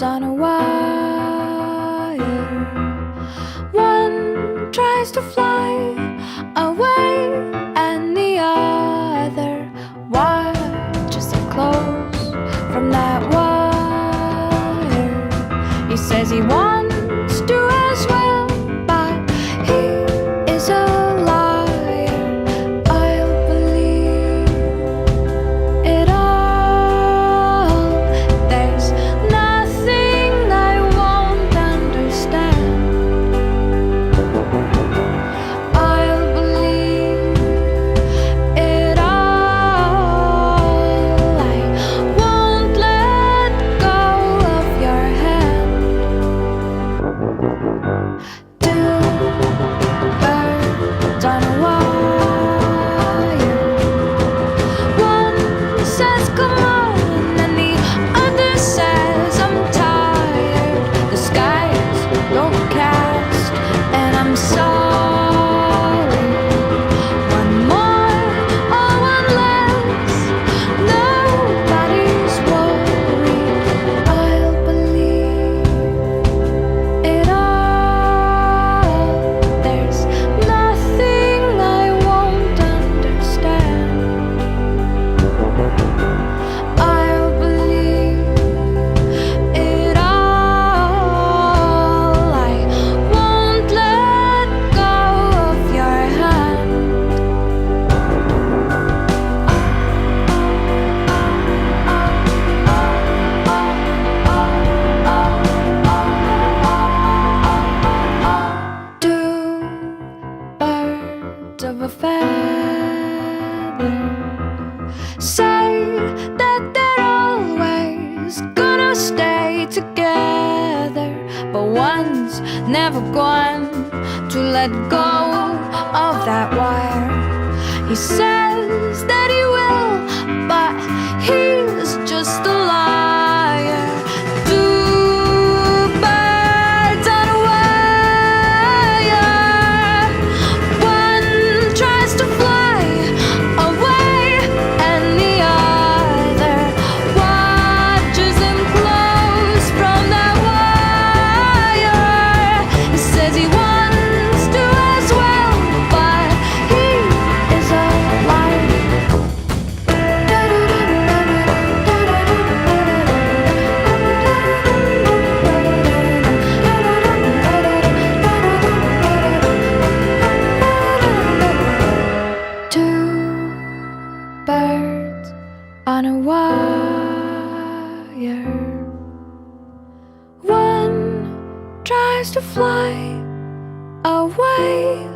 on a wire. One tries to fly away, and the other watches it close from that wire. He says he wants to as well, but he is a liar. I'll believe it all. There's nothing I won't understand. I'll believe it all. I won't let go of your hand. Two birds on a wire. One says come on, and the other says I'm tired. The sky's overcast, and I'm sorry. One more or one less, nobody's worried. I'll believe it all. There's nothing I won't understand. I'll believe it all. I won't let go of your hand. Two birds of a feather say that they're always gonna stay together, but one's never going to let go of that wire. He says that he will, but he's just a liar. Two birds on a wire. One tries to fly away, and the other watches him close from that wire. He says he wants to as well, but he is a liar. Two birds on a wire. One tries to fly away,